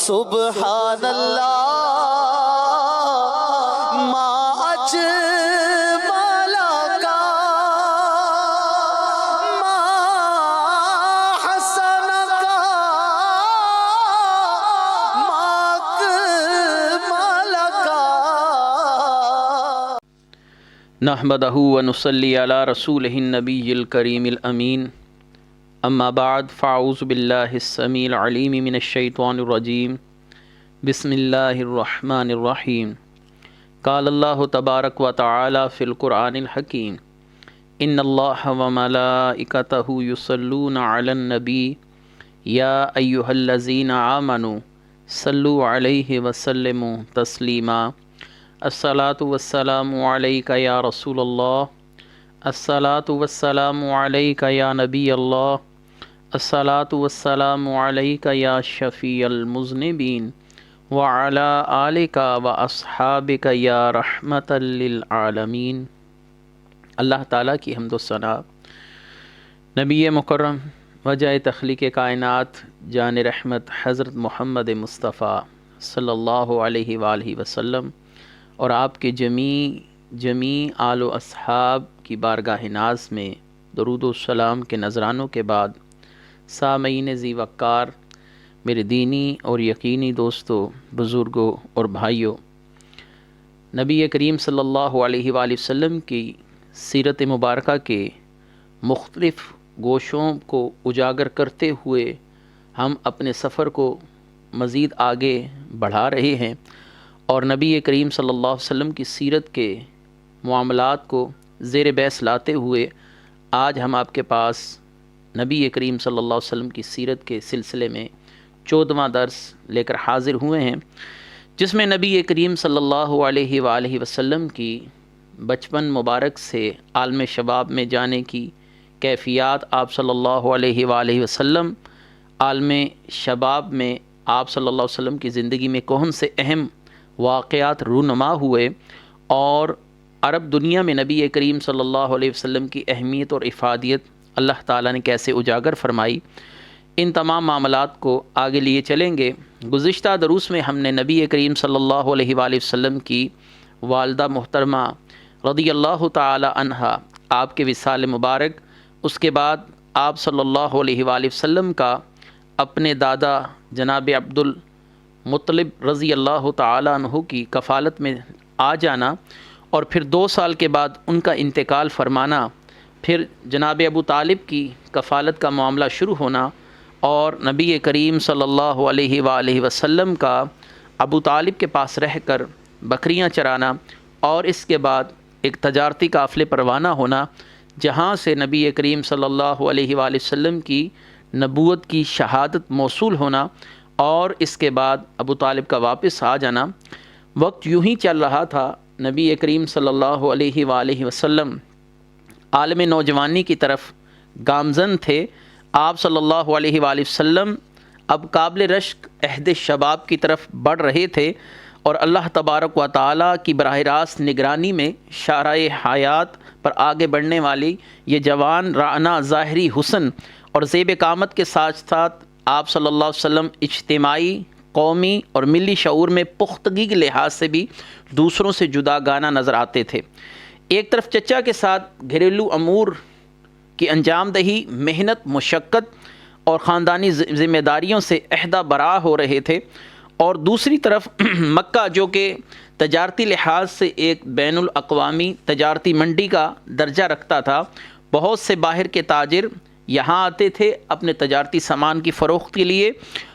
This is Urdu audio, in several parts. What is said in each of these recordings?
سبحان اللہ ما اجمل کا ما حسن کا ما اکمل کا۔ نحمدہ ونصلی علی رسولہ النبی الکریم الامین، اما بعد فاعوذ باللہ السمیع العلیم من الشیطان الرجیم، بسم اللہ الرحمن الرحیم۔ قال اللہ تبارک و تعالی فی القرآن الحکیم، ان اللہ وملائکتہ یصلون علی النبی یا ایہا الذین آمنوا صلوا علیہ وسلموا تسلیما۔ الصلاۃ والسلام علیک یا رسول اللہ، الصلاۃ والسلام علیک یا نبی اللہ، الصلاۃ والسلام علیک یا شفیع المذنبین، وعلی آلک واصحابک یا رحمۃ للعالمین۔ اللہ تعالیٰ کی حمد و ثنا، نبی مکرم وجہ تخلیق کائنات جان رحمت حضرت محمد مصطفیٰ صلی اللہ علیہ وآلہ وسلم اور آپ کے جمیع آل و اصحاب کی بارگاہ ناز میں درود و سلام کے نذرانوں کے بعد، سامعین ذی وقار، میرے دینی اور یقینی دوستوں، بزرگوں اور بھائیوں، نبی کریم صلی اللہ علیہ وآلہ وسلم کی سیرت مبارکہ کے مختلف گوشوں کو اجاگر کرتے ہوئے ہم اپنے سفر کو مزید آگے بڑھا رہے ہیں، اور نبی کریم صلی اللہ علیہ وسلم کی سیرت کے معاملات کو زیر بحث لاتے ہوئے آج ہم آپ کے پاس نبی کریم صلی اللہ علیہ وسلم کی سیرت کے سلسلے میں 14واں درس لے کر حاضر ہوئے ہیں، جس میں نبی کریم صلی اللہ علیہ وآلہ وسلم کی بچپن مبارک سے عالم شباب میں جانے کی کیفیات، آپ صلی اللہ علیہ وآلہ وسلم عالم شباب میں آپ صلی اللہ علیہ وسلم کی زندگی میں کون سے اہم واقعات رونما ہوئے، اور عرب دنیا میں نبی کریم صلی اللہ علیہ وسلم کی اہمیت اور افادیت اللہ تعالیٰ نے کیسے اجاگر فرمائی، ان تمام معاملات کو آگے لیے چلیں گے۔ گزشتہ دروس میں ہم نے نبی کریم صلی اللہ علیہ وآلہ وسلم کی والدہ محترمہ رضی اللہ تعالی عنہا، آپ کے وصال مبارک، اس کے بعد آپ صلی اللہ علیہ وآلہ وسلم کا اپنے دادا جناب عبد المطلب رضی اللہ تعالی عنہ کی کفالت میں آ جانا، اور پھر 2 سال کے بعد ان کا انتقال فرمانا، پھر جناب ابو طالب کی کفالت کا معاملہ شروع ہونا، اور نبی کریم صلی اللہ علیہ وآلہ وسلم کا ابو طالب کے پاس رہ کر بکریاں چرانا، اور اس کے بعد ایک تجارتی قافلے پر روانہ ہونا، جہاں سے نبی کریم صلی اللہ علیہ وآلہ وسلم کی نبوت کی شہادت موصول ہونا، اور اس کے بعد ابو طالب کا واپس آ جانا۔ وقت یوں ہی چل رہا تھا، نبی کریم صلی اللہ علیہ وآلہ وسلم عالم نوجوانی کی طرف گامزن تھے۔ آپ صلی اللہ علیہ وآلہ وسلم اب قابل رشک عہد شباب کی طرف بڑھ رہے تھے، اور اللہ تبارک و تعالیٰ کی براہ راست نگرانی میں شارع حیات پر آگے بڑھنے والی یہ جوان رعنا ظاہری حسن اور زیب قامت کے ساتھ ساتھ آپ صلی اللہ علیہ وسلم اجتماعی، قومی اور ملی شعور میں پختگی کے لحاظ سے بھی دوسروں سے جدا گانا نظر آتے تھے۔ ایک طرف چچا کے ساتھ گھریلو امور کی انجام دہی، محنت، مشقت اور خاندانی ذمہ داریوں سے عہدہ برآ ہو رہے تھے، اور دوسری طرف مکہ جو کہ تجارتی لحاظ سے ایک بین الاقوامی تجارتی منڈی کا درجہ رکھتا تھا، بہت سے باہر کے تاجر یہاں آتے تھے اپنے تجارتی سامان کی فروخت کے لیے،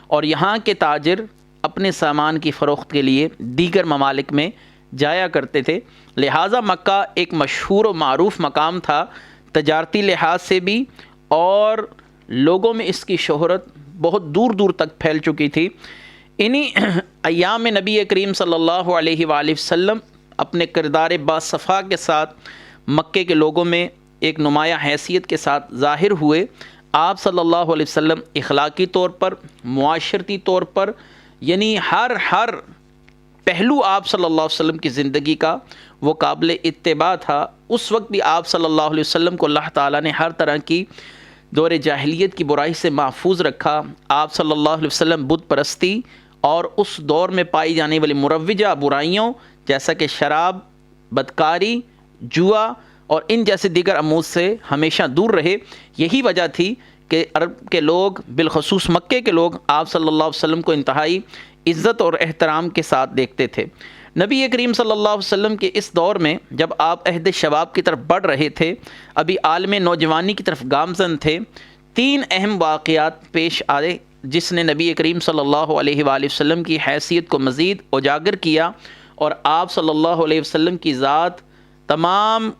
اور یہاں کے تاجر اپنے سامان کی فروخت کے لیے دیگر ممالک میں جایا کرتے تھے۔ لہٰذا مکہ ایک مشہور و معروف مقام تھا تجارتی لحاظ سے بھی، اور لوگوں میں اس کی شہرت بہت دور دور تک پھیل چکی تھی۔ انہی ایام میں نبی کریم صلی اللہ علیہ وآلہ وسلم اپنے کردار باصفا کے ساتھ مکے کے لوگوں میں ایک نمایاں حیثیت کے ساتھ ظاہر ہوئے۔ آپ صلی اللہ علیہ وسلم اخلاقی طور پر، معاشرتی طور پر، یعنی ہر پہلو آپ صلی اللہ علیہ وسلم کی زندگی کا وہ قابل اتباع تھا۔ اس وقت بھی آپ صلی اللہ علیہ وسلم کو اللہ تعالیٰ نے ہر طرح کی دور جاہلیت کی برائی سے محفوظ رکھا۔ آپ صلی اللہ علیہ وسلم بت پرستی اور اس دور میں پائی جانے والی مروجہ برائیوں جیسا کہ شراب، بدکاری، جوا اور ان جیسے دیگر امور سے ہمیشہ دور رہے۔ یہی وجہ تھی کہ عرب کے لوگ، بالخصوص مکے کے لوگ، آپ صلی اللہ علیہ وسلم کو انتہائی عزت اور احترام کے ساتھ دیکھتے تھے۔ نبی کریم صلی اللہ علیہ وسلم کے اس دور میں جب آپ عہد شباب کی طرف بڑھ رہے تھے، ابھی عالم نوجوانی کی طرف گامزن تھے، 3 اہم واقعات پیش آئے جس نے نبی کریم صلی اللہ علیہ وآلہ وسلم کی حیثیت کو مزید اجاگر کیا اور آپ صلی اللہ علیہ وسلم کی ذات تمام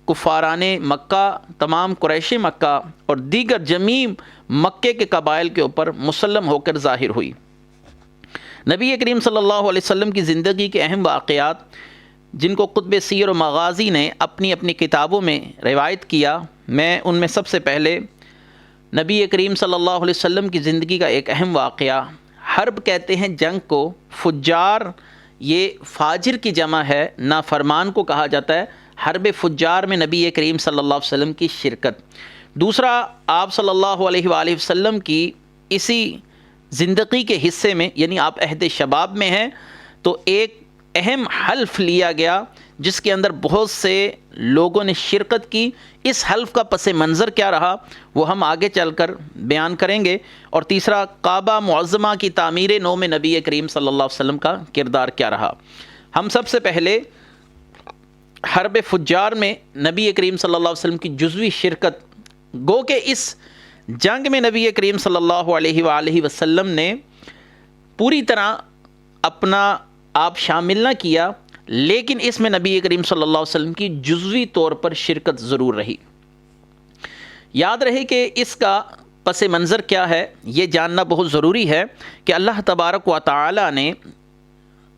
کفاران مکہ، تمام قریش مکہ اور دیگر جمیع مکے کے قبائل کے اوپر مسلم ہو کر ظاہر ہوئی۔ نبی کریم صلی اللہ علیہ وسلم کی زندگی کے اہم واقعات جن کو کتب سیر و مغازی نے اپنی اپنی کتابوں میں روایت کیا، میں ان میں سب سے پہلے نبی کریم صلی اللہ علیہ وسلم کی زندگی کا ایک اہم واقعہ، حرب کہتے ہیں جنگ کو، فجار یہ فاجر کی جمع ہے، نافرمان کو کہا جاتا ہے، حرب فجار میں نبی کریم صلی اللہ علیہ وسلم کی شرکت۔ دوسرا، آپ صلی اللہ علیہ وآلہ وسلم کی اسی زندگی کے حصے میں، یعنی آپ عہد شباب میں ہیں، تو ایک اہم حلف لیا گیا جس کے اندر بہت سے لوگوں نے شرکت کی۔ اس حلف کا پس منظر کیا رہا وہ ہم آگے چل کر بیان کریں گے۔ اور تیسرا، کعبہ معظمہ کی تعمیر نو میں نبی کریم صلی اللہ علیہ وسلم کا کردار کیا رہا۔ ہم سب سے پہلے حرب فجار میں نبی کریم صلی اللہ علیہ وسلم کی جزوی شرکت، گو کہ اس جنگ میں نبی کریم صلی اللہ علیہ وآلہ وسلم نے پوری طرح اپنا آپ شامل نہ کیا، لیکن اس میں نبی کریم صلی اللہ علیہ وسلم کی جزوی طور پر شرکت ضرور رہی۔ یاد رہے کہ اس کا پس منظر کیا ہے، یہ جاننا بہت ضروری ہے کہ اللہ تبارک و تعالی نے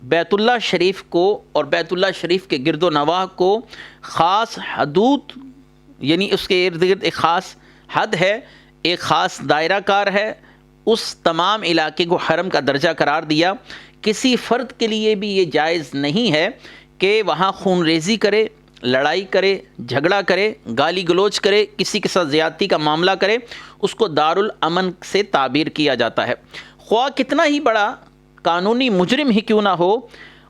بیت اللہ شریف کو اور بیت اللہ شریف کے گرد و نواح کو خاص حدود، یعنی اس کے ارد گرد ایک خاص حد ہے، ایک خاص دائرہ کار ہے، اس تمام علاقے کو حرم کا درجہ قرار دیا۔ کسی فرد کے لیے بھی یہ جائز نہیں ہے کہ وہاں خون ریزی کرے، لڑائی کرے، جھگڑا کرے، گالی گلوچ کرے، کسی کے ساتھ زیادتی کا معاملہ کرے۔ اس کو دارالامن سے تعبیر کیا جاتا ہے۔ خواہ کتنا ہی بڑا قانونی مجرم ہی کیوں نہ ہو،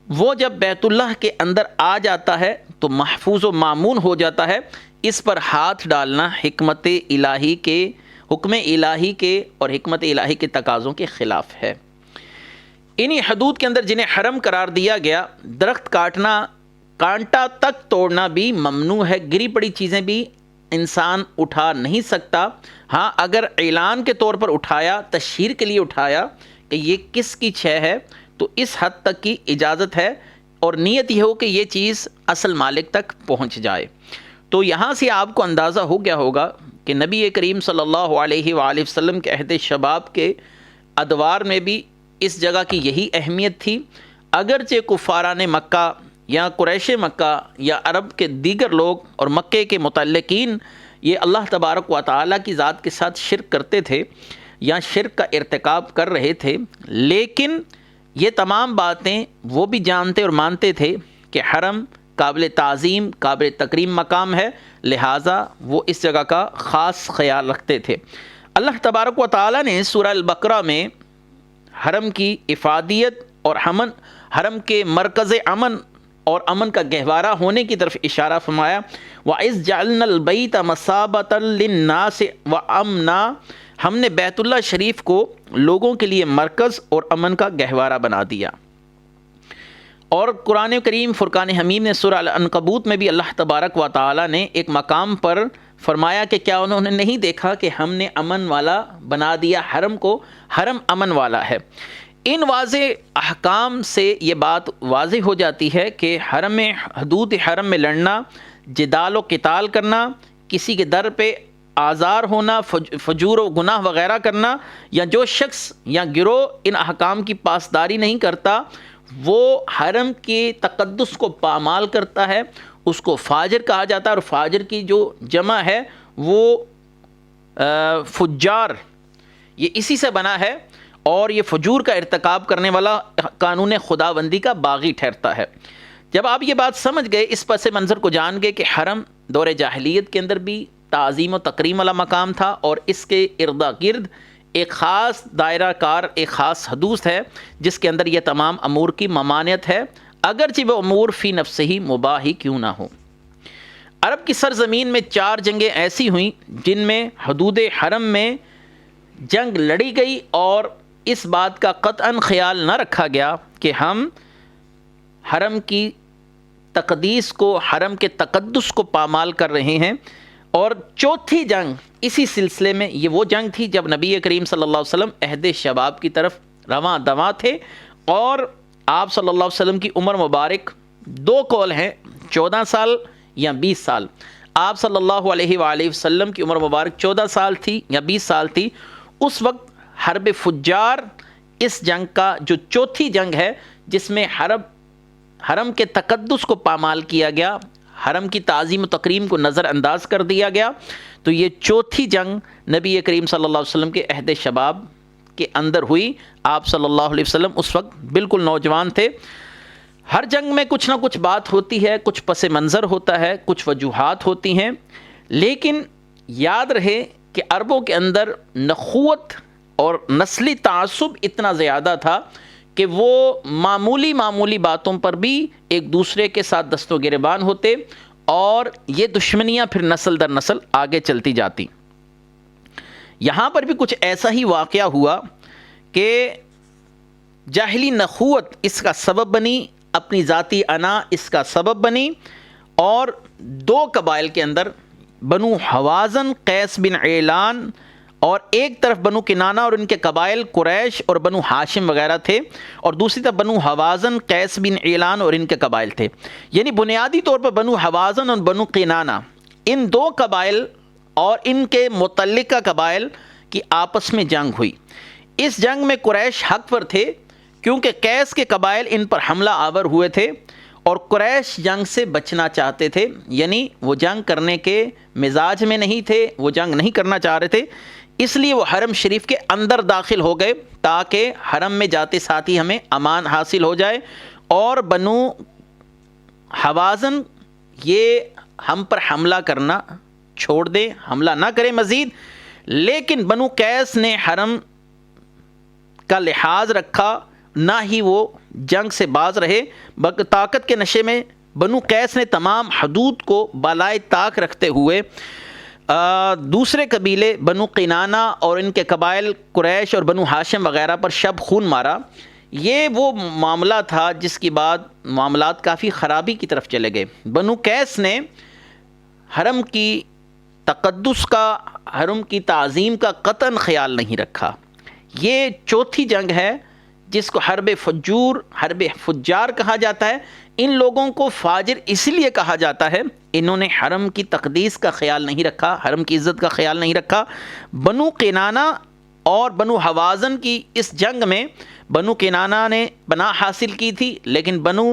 وہ جب بیت اللہ کے اندر آ جاتا ہے تو محفوظ و مامون ہو جاتا ہے۔ اس پر ہاتھ ڈالنا حکم الہی کے اور حکمت الہی کے تقاضوں کے خلاف ہے۔ انہی حدود کے اندر جنہیں حرم قرار دیا گیا، درخت کاٹنا، کانٹا تک توڑنا بھی ممنوع ہے، گری پڑی چیزیں بھی انسان اٹھا نہیں سکتا۔ ہاں، اگر اعلان کے طور پر اٹھایا، تشہیر کے لیے اٹھایا کہ یہ کس کی شے ہے، تو اس حد تک کی اجازت ہے، اور نیت یہ ہو کہ یہ چیز اصل مالک تک پہنچ جائے۔ تو یہاں سے آپ کو اندازہ ہو گیا ہوگا کہ نبی کریم صلی اللہ علیہ وآلہ وسلم کے عہد شباب کے ادوار میں بھی اس جگہ کی یہی اہمیت تھی۔ اگرچہ کفاران مکہ یا قریش مکہ یا عرب کے دیگر لوگ اور مکے کے متعلقین یہ اللہ تبارک و تعالیٰ کی ذات کے ساتھ شرک کرتے تھے یا شرک کا ارتکاب کر رہے تھے، لیکن یہ تمام باتیں وہ بھی جانتے اور مانتے تھے کہ حرم قابل تعظیم، قابل تکریم مقام ہے، لہٰذا وہ اس جگہ کا خاص خیال رکھتے تھے۔ اللہ تبارک و تعالیٰ نے سورہ البقرہ میں حرم کی افادیت اور حرم کے مرکز امن اور امن کا گہوارہ ہونے کی طرف اشارہ فرمایا۔ وَإِذْ جَعَلْنَا الْبَيْتَ مَثَابَةً لِلنَّاسِ وَأَمْنًا، ہم نے بیت اللہ شریف کو لوگوں کے لیے مرکز اور امن کا گہوارہ بنا دیا۔ اور قرآن کریم فرقان حمید نے سورہ العنکبوت میں بھی اللہ تبارک و تعالی نے ایک مقام پر فرمایا کہ کیا انہوں نے نہیں دیکھا کہ ہم نے امن والا بنا دیا حرم کو، حرم امن والا ہے۔ ان واضح احکام سے یہ بات واضح ہو جاتی ہے کہ حرم میں، حدود حرم میں لڑنا، جدال و قتال کرنا، کسی کے در پہ آزار ہونا، فجور و گناہ وغیرہ کرنا، یا جو شخص یا گروہ ان احکام کی پاسداری نہیں کرتا وہ حرم کے تقدس کو پامال کرتا ہے، اس کو فاجر کہا جاتا ہے، اور فاجر کی جو جمع ہے وہ فجار، یہ اسی سے بنا ہے، اور یہ فجور کا ارتکاب کرنے والا قانون خداوندی کا باغی ٹھہرتا ہے۔ جب آپ یہ بات سمجھ گئے، اس پس منظر کو جان گئے کہ حرم دور جاہلیت کے اندر بھی تعظیم و تکریم والا مقام تھا، اور اس کے ارد گرد ایک خاص دائرہ کار، ایک خاص حدود ہے جس کے اندر یہ تمام امور کی ممانعت ہے، اگرچہ وہ امور فی نفسہ ہی مباح ہی کیوں نہ ہو۔ عرب کی سرزمین میں 4 جنگیں ایسی ہوئیں جن میں حدود حرم میں جنگ لڑی گئی اور اس بات کا قطعاً خیال نہ رکھا گیا کہ ہم حرم کی تقدیس کو، حرم کے تقدس کو پامال کر رہے ہیں۔ اور چوتھی جنگ اسی سلسلے میں، یہ وہ جنگ تھی جب نبی کریم صلی اللہ علیہ وسلم عہد شباب کی طرف رواں دواں تھے، اور آپ صلی اللہ علیہ وسلم کی عمر مبارک 2 قول ہیں، 14 سال یا 20 سال۔ آپ صلی اللہ علیہ وآلہ وسلم کی عمر مبارک 14 سال تھی یا 20 سال تھی۔ اس وقت حرب فجار اس جنگ کا جو چوتھی جنگ ہے جس میں حرم کے تقدس کو پامال کیا گیا، حرم کی تعظیم و تکریم کو نظر انداز کر دیا گیا، تو یہ چوتھی جنگ نبی کریم صلی اللہ علیہ وسلم کے عہد شباب کے اندر ہوئی۔ آپ صلی اللہ علیہ وسلم اس وقت بالکل نوجوان تھے۔ ہر جنگ میں کچھ نہ کچھ بات ہوتی ہے، کچھ پس منظر ہوتا ہے، کچھ وجوہات ہوتی ہیں، لیکن یاد رہے کہ عربوں کے اندر نخوت اور نسلی تعصب اتنا زیادہ تھا کہ وہ معمولی باتوں پر بھی ایک دوسرے کے ساتھ دست و گریبان ہوتے، اور یہ دشمنیاں پھر نسل در نسل آگے چلتی جاتی۔ یہاں پر بھی کچھ ایسا ہی واقعہ ہوا کہ جاہلی نخوت اس کا سبب بنی، اپنی ذاتی انا اس کا سبب بنی، اور 2 قبائل کے اندر بنو حوازن قیس بن عیلان اور ایک طرف بنو کنانہ اور ان کے قبائل قریش اور بنو ہاشم وغیرہ تھے، اور دوسری طرف بنو حوازن قیس بن عیلان اور ان کے قبائل تھے۔ یعنی بنیادی طور پر بنو حوازن اور بنو کنانہ، ان 2 قبائل اور ان کے متعلقہ قبائل کی آپس میں جنگ ہوئی۔ اس جنگ میں قریش حق پر تھے کیونکہ قیس کے قبائل ان پر حملہ آور ہوئے تھے، اور قریش جنگ سے بچنا چاہتے تھے، یعنی وہ جنگ کرنے کے مزاج میں نہیں تھے، وہ جنگ نہیں کرنا چاہ رہے تھے، اس لیے وہ حرم شریف کے اندر داخل ہو گئے تاکہ حرم میں جاتے ساتھ ہی ہمیں امان حاصل ہو جائے، اور بنو حوازن یہ ہم پر حملہ کرنا چھوڑ دیں، حملہ نہ کریں مزید۔ لیکن بنو قیس نے حرم کا لحاظ رکھا، نہ ہی وہ جنگ سے باز رہے، بلکہ طاقت کے نشے میں بنو قیس نے تمام حدود کو بالائے طاق رکھتے ہوئے دوسرے قبیلے بنو کنانہ اور ان کے قبائل قریش اور بنو ہاشم وغیرہ پر شب خون مارا۔ یہ وہ معاملہ تھا جس کے بعد معاملات کافی خرابی کی طرف چلے گئے۔ بنو قیس نے حرم کی تقدس کا، حرم کی تعظیم کا قطعاً خیال نہیں رکھا۔ یہ چوتھی جنگ ہے جس کو حرب فجار کہا جاتا ہے۔ ان لوگوں کو فاجر اس لیے کہا جاتا ہے، انہوں نے حرم کی تقدیس کا خیال نہیں رکھا، حرم کی عزت کا خیال نہیں رکھا۔ بنو کنانہ اور بنو حوازن کی اس جنگ میں بنو کنانہ نے پناہ حاصل کی تھی، لیکن بنو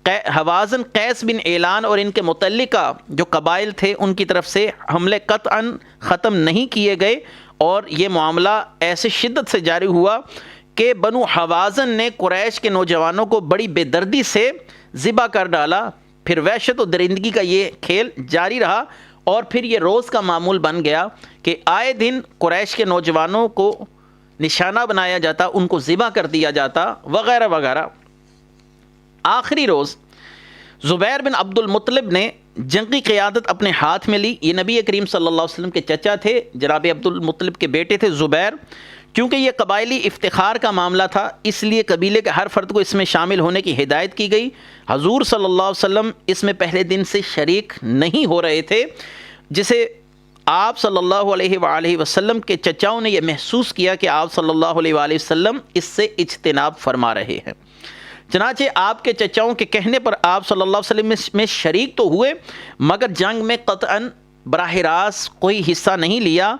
حوازن قیس بن عیلان اور ان کے متعلقہ جو قبائل تھے ان کی طرف سے حملے قطعاً ختم نہیں کیے گئے، اور یہ معاملہ ایسے شدت سے جاری ہوا کہ بنو حوازن نے قریش کے نوجوانوں کو بڑی بے دردی سے ذبح کر ڈالا۔ پھر وحشت و درندگی کا یہ کھیل جاری رہا، اور پھر یہ روز کا معمول بن گیا کہ آئے دن قریش کے نوجوانوں کو نشانہ بنایا جاتا، ان کو ذبح کر دیا جاتا وغیرہ وغیرہ۔ آخری روز زبیر بن عبد المطلب نے جنگی قیادت اپنے ہاتھ میں لی۔ یہ نبی کریم صلی اللہ علیہ وسلم کے چچا تھے، جناب عبد المطلب کے بیٹے تھے زبیر۔ کیونکہ یہ قبائلی افتخار کا معاملہ تھا، اس لیے قبیلے کے ہر فرد کو اس میں شامل ہونے کی ہدایت کی گئی۔ حضور صلی اللہ علیہ وسلم اس میں پہلے دن سے شریک نہیں ہو رہے تھے، جسے آپ صلی اللہ علیہ وآلہ وسلم کے چچاؤں نے یہ محسوس کیا کہ آپ صلی اللہ علیہ وآلہ وسلم اس سے اجتناب فرما رہے ہیں۔ چنانچہ آپ کے چچاؤں کے کہنے پر آپ صلی اللہ علیہ وسلم میں شریک تو ہوئے، مگر جنگ میں قطعاً براہ راست کوئی حصہ نہیں لیا،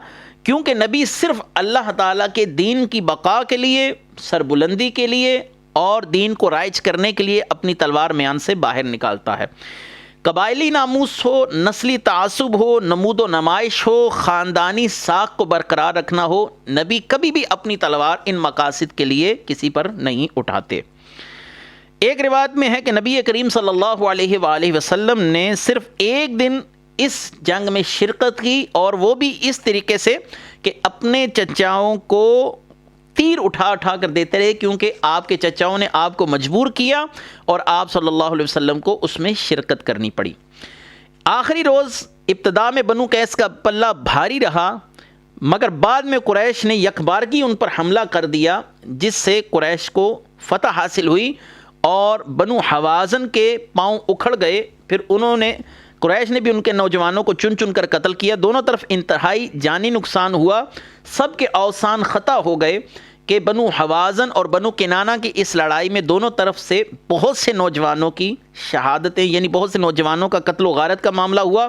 کیونکہ نبی صرف اللہ تعالیٰ کے دین کی بقا کے لیے، سربلندی کے لیے اور دین کو رائج کرنے کے لیے اپنی تلوار میان سے باہر نکالتا ہے۔ قبائلی ناموس ہو، نسلی تعصب ہو، نمود و نمائش ہو، خاندانی ساکھ کو برقرار رکھنا ہو، نبی کبھی بھی اپنی تلوار ان مقاصد کے لیے کسی پر نہیں اٹھاتے۔ ایک روایت میں ہے کہ نبی کریم صلی اللہ علیہ وآلہ وسلم نے صرف ایک دن اس جنگ میں شرکت کی، اور وہ بھی اس طریقے سے کہ اپنے چچاؤں کو تیر اٹھا اٹھا کر دیتے رہے، کیونکہ آپ کے چچاؤں نے آپ کو مجبور کیا اور آپ صلی اللہ علیہ وسلم کو اس میں شرکت کرنی پڑی۔ آخری روز ابتدا میں بنو قیس کا پلہ بھاری رہا، مگر بعد میں قریش نے یکبارگی ان پر حملہ کر دیا، جس سے قریش کو فتح حاصل ہوئی اور بنو حوازن کے پاؤں اکھڑ گئے۔ پھر قریش نے بھی ان کے نوجوانوں کو چن چن کر قتل کیا۔ دونوں طرف انتہائی جانی نقصان ہوا، سب کے اوسان خطا ہو گئے کہ بنو حوازن اور بنو کنانہ کی اس لڑائی میں دونوں طرف سے بہت سے نوجوانوں کی شہادتیں، یعنی بہت سے نوجوانوں کا قتل و غارت کا معاملہ ہوا۔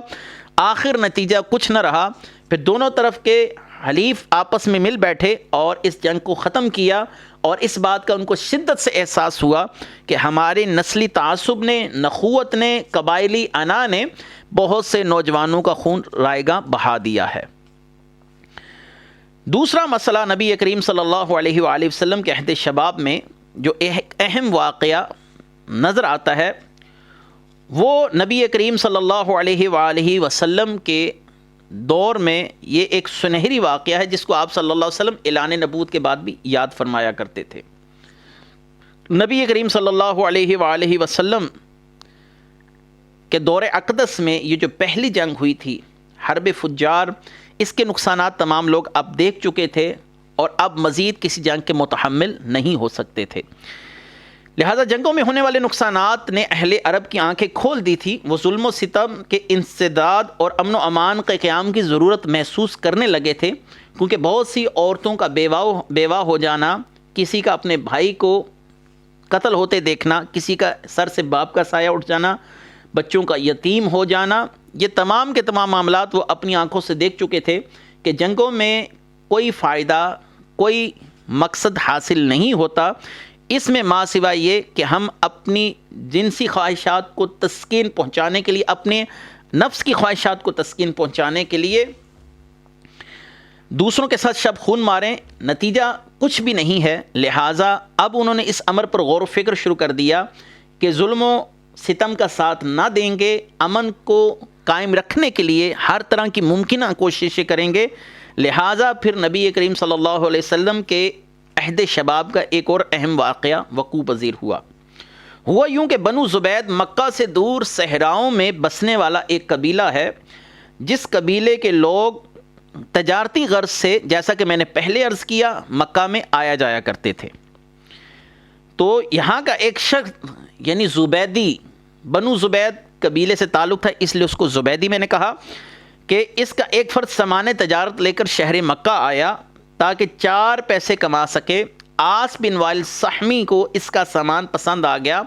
آخر نتیجہ کچھ نہ رہا، پھر دونوں طرف کے حلیف آپس میں مل بیٹھے اور اس جنگ کو ختم کیا، اور اس بات کا ان کو شدت سے احساس ہوا کہ ہمارے نسلی تعصب نے، نخوت نے، قبائلی انا نے بہت سے نوجوانوں کا خون رائگاں بہا دیا ہے۔ دوسرا مسئلہ نبی کریم صلی اللہ علیہ وآلہ وسلم کے عہد شباب میں جو ایک اہم واقعہ نظر آتا ہے، وہ نبی کریم صلی اللہ علیہ وآلہ وسلم کے دور میں یہ ایک سنہری واقعہ ہے، جس کو آپ صلی اللہ علیہ وسلم اعلان نبوت کے بعد بھی یاد فرمایا کرتے تھے۔ نبی کریم صلی اللہ علیہ وآلہ وسلم کے دور اقدس میں یہ جو پہلی جنگ ہوئی تھی، حرب فجار، اس کے نقصانات تمام لوگ اب دیکھ چکے تھے اور اب مزید کسی جنگ کے متحمل نہیں ہو سکتے تھے۔ لہذا جنگوں میں ہونے والے نقصانات نے اہل عرب کی آنکھیں کھول دی تھی۔ وہ ظلم و ستم کے انسداد اور امن و امان کے قیام کی ضرورت محسوس کرنے لگے تھے، کیونکہ بہت سی عورتوں کا بیوہ ہو جانا، کسی کا اپنے بھائی کو قتل ہوتے دیکھنا، کسی کا سر سے باپ کا سایہ اٹھ جانا، بچوں کا یتیم ہو جانا، یہ تمام کے تمام معاملات وہ اپنی آنکھوں سے دیکھ چکے تھے کہ جنگوں میں کوئی فائدہ، کوئی مقصد حاصل نہیں ہوتا، اس میں ما سوائے یہ کہ ہم اپنی جنسی خواہشات کو تسکین پہنچانے کے لیے، اپنے نفس کی خواہشات کو تسکین پہنچانے کے لیے دوسروں کے ساتھ شب خون ماریں، نتیجہ کچھ بھی نہیں ہے۔ لہٰذا اب انہوں نے اس امر پر غور و فکر شروع کر دیا کہ ظلم و ستم کا ساتھ نہ دیں گے، امن کو قائم رکھنے کے لیے ہر طرح کی ممکنہ کوششیں کریں گے۔ لہٰذا پھر نبی کریم صلی اللہ علیہ وسلم کے عہد شباب کا ایک اور اہم واقعہ وقوع پذیر ہوا یوں کہ بنو زبید مکہ سے دور صحراؤں میں بسنے والا ایک قبیلہ ہے، جس قبیلے کے لوگ تجارتی غرض سے، جیسا کہ میں نے پہلے عرض کیا، مکہ میں آیا جایا کرتے تھے۔ تو یہاں کا ایک شخص یعنی زبیدی، بنو زبید قبیلے سے تعلق تھا، اس لیے اس کو زبیدی میں نے کہا، کہ اس کا ایک فرد سامان تجارت لے کر شہر مکہ آیا تاکہ 4 پیسے کما سکے۔ عاص بن وائل سہمی کو اس کا سامان پسند آ گیا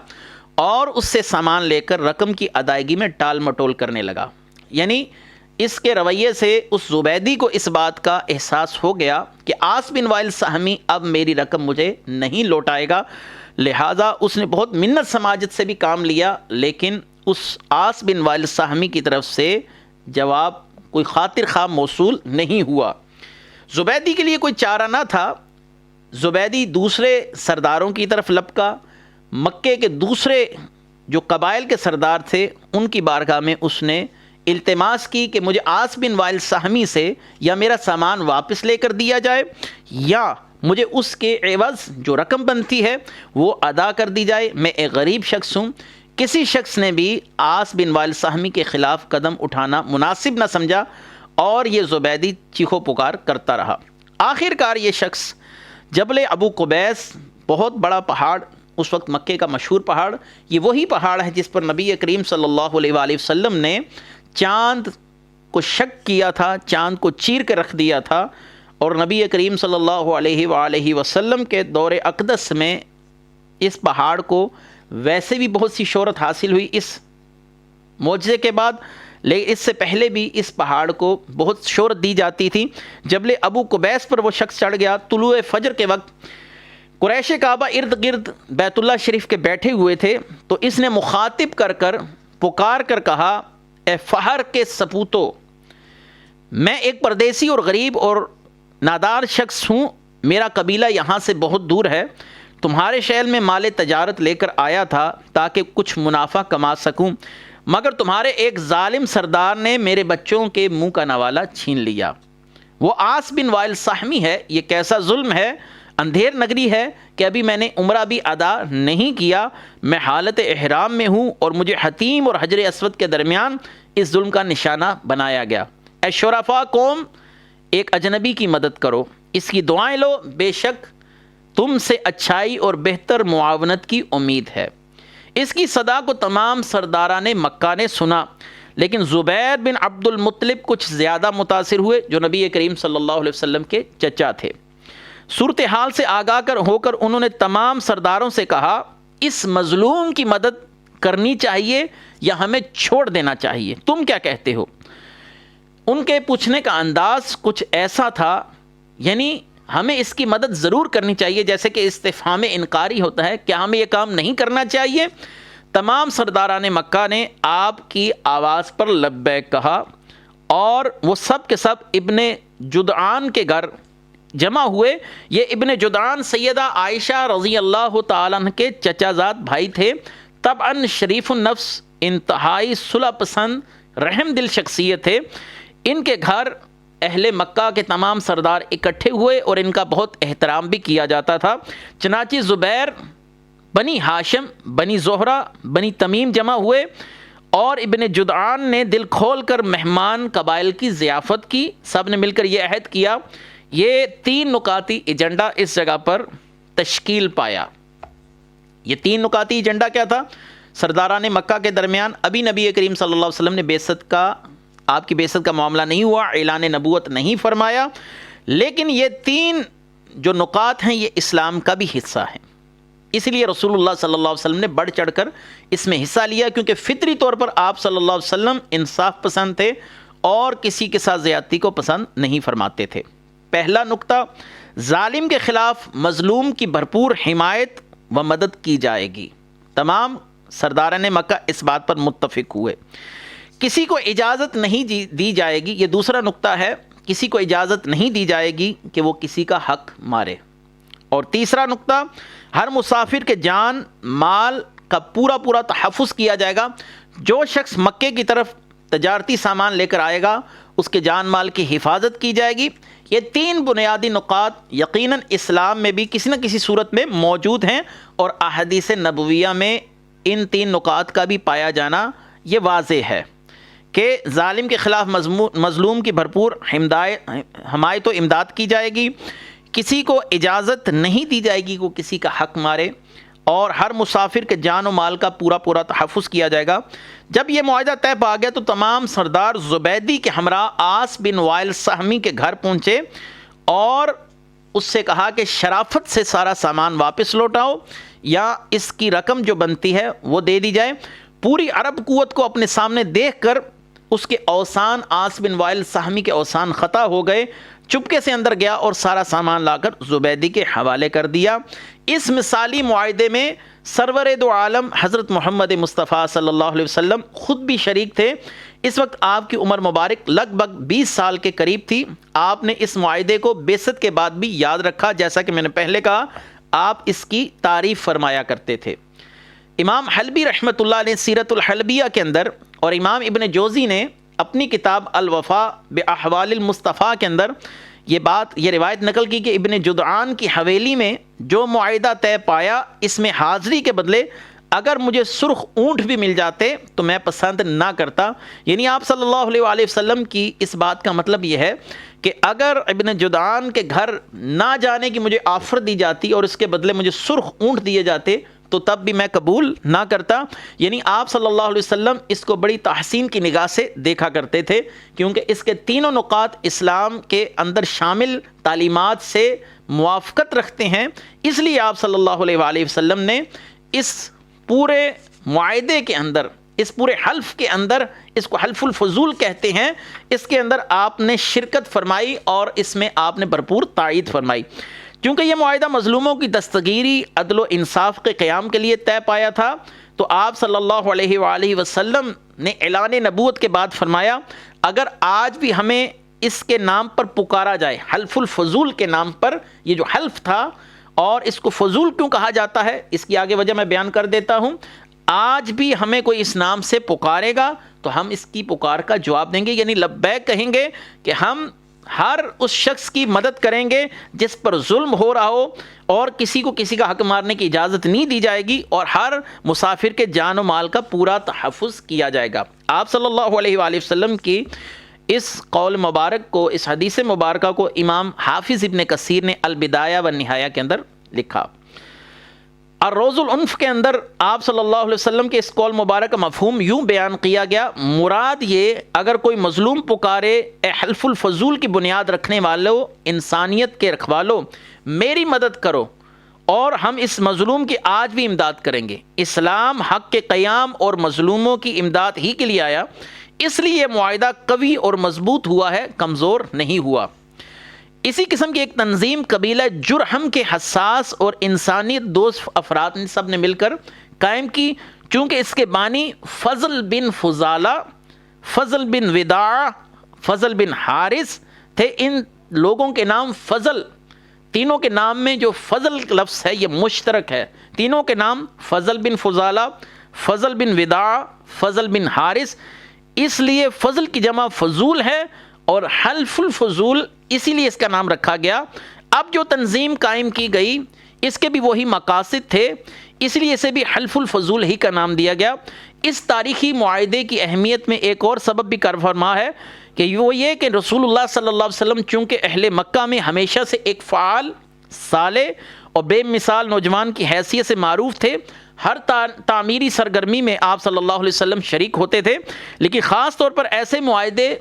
اور اس سے سامان لے کر رقم کی ادائیگی میں ٹال مٹول کرنے لگا۔ یعنی اس کے رویے سے اس زبیدی کو اس بات کا احساس ہو گیا کہ عاص بن وائل سہمی اب میری رقم مجھے نہیں لوٹائے گا، لہٰذا اس نے بہت منت سماجت سے بھی کام لیا، لیکن اس عاص بن وائل سہمی کی طرف سے جواب کوئی خاطر خواہ موصول نہیں ہوا۔ زبیدی کے لیے کوئی چارہ نہ تھا، زبیدی دوسرے سرداروں کی طرف لپکا۔ مکے کے دوسرے جو قبائل کے سردار تھے ان کی بارگاہ میں اس نے التماس کی کہ مجھے عاص بن وائل سہمی سے یا میرا سامان واپس لے کر دیا جائے یا مجھے اس کے عوض جو رقم بنتی ہے وہ ادا کر دی جائے۔ میں ایک غریب شخص ہوں۔ کسی شخص نے بھی عاص بن وائل سہمی کے خلاف قدم اٹھانا مناسب نہ سمجھا اور یہ زبیدی چیخو پکار کرتا رہا۔ آخر کار یہ شخص جبل ابو قبیس، بہت بڑا پہاڑ، اس وقت مکے کا مشہور پہاڑ، یہ وہی پہاڑ ہے جس پر نبی کریم صلی اللہ علیہ وآلہ وسلم نے چاند کو شک کیا تھا، چاند کو چیر کے رکھ دیا تھا، اور نبی کریم صلی اللہ علیہ وآلہ وسلم کے دور اقدس میں اس پہاڑ کو ویسے بھی بہت سی شہرت حاصل ہوئی اس معجزے کے بعد، لیکن اس سے پہلے بھی اس پہاڑ کو بہت شہرت دی جاتی تھی۔ جبل ابو قبیس پر وہ شخص چڑھ گیا۔ طلوع فجر کے وقت قریش کعبہ ارد گرد بیت اللہ شریف کے بیٹھے ہوئے تھے، تو اس نے مخاطب کر کر پکار کر کہا، اے فہر کے سپوتو، میں ایک پردیسی اور غریب اور نادار شخص ہوں، میرا قبیلہ یہاں سے بہت دور ہے، تمہارے شہر میں مال تجارت لے کر آیا تھا تاکہ کچھ منافع کما سکوں، مگر تمہارے ایک ظالم سردار نے میرے بچوں کے منہ کا نوالا چھین لیا۔ وہ عاص بن وائل سہمی ہے۔ یہ کیسا ظلم ہے، اندھیر نگری ہے کہ ابھی میں نے عمرہ بھی ادا نہیں کیا، میں حالت احرام میں ہوں اور مجھے حتیم اور حجر اسود کے درمیان اس ظلم کا نشانہ بنایا گیا۔ اے شرفاء قوم، ایک اجنبی کی مدد کرو، اس کی دعائیں لو، بے شک تم سے اچھائی اور بہتر معاونت کی امید ہے۔ اس کی صدا کو تمام سرداران مکہ نے سنا، لیکن زبیر بن عبد المطلب کچھ زیادہ متاثر ہوئے، جو نبی کریم صلی اللہ علیہ وسلم کے چچا تھے۔ صورتحال سے آگاہ ہو کر انہوں نے تمام سرداروں سے کہا، اس مظلوم کی مدد کرنی چاہیے یا ہمیں چھوڑ دینا چاہیے، تم کیا کہتے ہو؟ ان کے پوچھنے کا انداز کچھ ایسا تھا، یعنی ہمیں اس کی مدد ضرور کرنی چاہیے، جیسے کہ استفہام انکاری ہوتا ہے، کیا ہمیں یہ کام نہیں کرنا چاہیے؟ تمام سرداران مکہ نے آپ کی آواز پر لبیک کہا، اور وہ سب کے سب ابن جدعان کے گھر جمع ہوئے۔ یہ ابن جدعان سیدہ عائشہ رضی اللہ تعالیٰ عنہ کے چچا زاد بھائی تھے، طبعاً شریف النفس، انتہائی صلح پسند، رحم دل شخصیت تھے۔ ان کے گھر اہل مکہ کے تمام سردار اکٹھے ہوئے اور ان کا بہت احترام بھی کیا جاتا تھا۔ چنانچہ زبیر، بنی ہاشم، بنی زہرہ، بنی تمیم جمع ہوئے اور ابن جدعان نے دل کھول کر مہمان قبائل کی ضیافت کی۔ سب نے مل کر یہ عہد کیا۔ یہ 3 نکاتی ایجنڈا اس جگہ پر تشکیل پایا۔ یہ 3 نکاتی ایجنڈا کیا تھا؟ سرداران مکہ کے درمیان ابھی نبی کریم صلی اللہ علیہ وسلم نے آپ کی بعثت کا معاملہ نہیں ہوا، اعلان نبوت نہیں فرمایا، لیکن یہ 3 جو نکات ہیں یہ اسلام کا بھی حصہ ہیں۔ اس لیے رسول اللہ صلی اللہ علیہ وسلم نے بڑھ چڑھ کر اس میں حصہ لیا، کیونکہ فطری طور پر آپ صلی اللہ علیہ وسلم انصاف پسند تھے اور کسی کے ساتھ زیادتی کو پسند نہیں فرماتے تھے۔ پہلا نقطہ، ظالم کے خلاف مظلوم کی بھرپور حمایت و مدد کی جائے گی۔ تمام سرداران مکہ اس بات پر متفق ہوئے۔ کسی کو اجازت نہیں دی جائے گی، یہ دوسرا نقطہ ہے، کسی کو اجازت نہیں دی جائے گی کہ وہ کسی کا حق مارے۔ اور تیسرا نقطہ، ہر مسافر کے جان مال کا پورا تحفظ کیا جائے گا۔ جو شخص مکے کی طرف تجارتی سامان لے کر آئے گا، اس کے جان مال کی حفاظت کی جائے گی۔ یہ 3 بنیادی نقاط یقیناً اسلام میں بھی کسی نہ کسی صورت میں موجود ہیں، اور احادیث نبویہ میں ان 3 نقاط کا بھی پایا جانا یہ واضح ہے کہ ظالم کے خلاف مظلوم کی بھرپور حمایت و امداد کی جائے گی، کسی کو اجازت نہیں دی جائے گی کہ وہ کسی کا حق مارے، اور ہر مسافر کے جان و مال کا پورا تحفظ کیا جائے گا۔ جب یہ معاہدہ طے پا گیا تو تمام سردار زبیدی کے ہمراہ عاص بن وائل سہمی کے گھر پہنچے اور اس سے کہا کہ شرافت سے سارا سامان واپس لوٹاؤ یا اس کی رقم جو بنتی ہے وہ دے دی جائے۔ پوری عرب قوت کو اپنے سامنے دیکھ کر اس کے اوسان، عاص بن وائل سہمی کے اوسان خطا ہو گئے۔ چپکے سے اندر گیا اور سارا سامان لا کر زبیدی کے حوالے کر دیا۔ اس مثالی معاہدے میں سرور دو عالم حضرت محمد مصطفیٰ صلی اللہ علیہ وسلم خود بھی شریک تھے۔ اس وقت آپ کی عمر مبارک لگ بھگ 20 سال کے قریب تھی۔ آپ نے اس معاہدے کو بعثت کے بعد بھی یاد رکھا، جیسا کہ میں نے پہلے کہا، آپ اس کی تعریف فرمایا کرتے تھے۔ امام حلبی رحمۃ اللہ نے سیرت الحلبیہ کے اندر اور امام ابن جوزی نے اپنی کتاب الوفاء باحوال المصطفیٰ کے اندر یہ روایت نقل کی کہ ابن جدعان کی حویلی میں جو معاہدہ طے پایا، اس میں حاضری کے بدلے اگر مجھے سرخ اونٹ بھی مل جاتے تو میں پسند نہ کرتا۔ یعنی آپ صلی اللہ علیہ وآلہ وسلم کی اس بات کا مطلب یہ ہے کہ اگر ابن جدعان کے گھر نہ جانے کی مجھے آفر دی جاتی اور اس کے بدلے مجھے سرخ اونٹ دیے جاتے تو تب بھی میں قبول نہ کرتا۔ یعنی آپ صلی اللہ علیہ وسلم اس کو بڑی تحسین کی نگاہ سے دیکھا کرتے تھے، کیونکہ اس کے تینوں نقاط اسلام کے اندر شامل تعلیمات سے موافقت رکھتے ہیں۔ اس لیے آپ صلی اللہ علیہ وآلہ وسلم نے اس پورے معاہدے کے اندر، اس پورے حلف کے اندر، اس کو حلف الفضول کہتے ہیں، اس کے اندر آپ نے شرکت فرمائی اور اس میں آپ نے بھرپور تائید فرمائی۔ کیونکہ یہ معاہدہ مظلوموں کی دستگیری، عدل و انصاف کے قیام کے لیے طے پایا تھا، تو آپ صلی اللہ علیہ وآلہ وسلم نے اعلان نبوت کے بعد فرمایا، اگر آج بھی ہمیں اس کے نام پر پکارا جائے، حلف الفضول کے نام پر، یہ جو حلف تھا، اور اس کو فضول کیوں کہا جاتا ہے اس کی آگے وجہ میں بیان کر دیتا ہوں۔ آج بھی ہمیں کوئی اس نام سے پکارے گا تو ہم اس کی پکار کا جواب دیں گے، یعنی لبیک کہیں گے کہ ہم ہر اس شخص کی مدد کریں گے جس پر ظلم ہو رہا ہو، اور کسی کو کسی کا حق مارنے کی اجازت نہیں دی جائے گی، اور ہر مسافر کے جان و مال کا پورا تحفظ کیا جائے گا۔ آپ صلی اللہ علیہ وآلہ وسلم کی اس قول مبارک کو، اس حدیث مبارکہ کو امام حافظ ابن کثیر نے البدایہ والنہایہ کے اندر لکھا۔ الروض العنف کے اندر آپ صلی اللہ علیہ وسلم کے اس قول مبارک کا مفہوم یوں بیان کیا گیا، مراد یہ اگر کوئی مظلوم پکارے اے حلف الفضول کی بنیاد رکھنے والو، انسانیت کے رکھوالو، میری مدد کرو، اور ہم اس مظلوم کی آج بھی امداد کریں گے۔ اسلام حق کے قیام اور مظلوموں کی امداد ہی کے لیے آیا، اس لیے یہ معاہدہ قوی اور مضبوط ہوا ہے، کمزور نہیں ہوا۔ اسی قسم کی ایک تنظیم قبیلہ جرہم کے حساس اور انسانیت دوست افراد نے سب نے مل کر قائم کی، چونکہ اس کے بانی فضل بن فضالہ، فضل بن وداع، فضل بن حارث تھے۔ ان لوگوں کے نام فضل، تینوں کے نام میں جو فضل لفظ ہے یہ مشترک ہے، تینوں کے نام فضل بن فضالہ، فضل بن وداع، فضل بن حارث، اس لیے فضل کی جمع فضول ہے، اور حلف الفضول اسی لیے اس کا نام رکھا گیا۔ اب جو تنظیم قائم کی گئی اس کے بھی وہی مقاصد تھے، اس لیے اسے بھی حلف الفضول ہی کا نام دیا گیا۔ اس تاریخی معاہدے کی اہمیت میں ایک اور سبب بھی کار فرما ہے کہ وہ یہ کہ رسول اللہ صلی اللہ علیہ وسلم چونکہ اہل مکہ میں ہمیشہ سے ایک فعال، صالح اور بے مثال نوجوان کی حیثیت سے معروف تھے، ہر تعمیری سرگرمی میں آپ صلی اللہ علیہ وسلم شریک ہوتے تھے، لیکن خاص طور پر ایسے معاہدے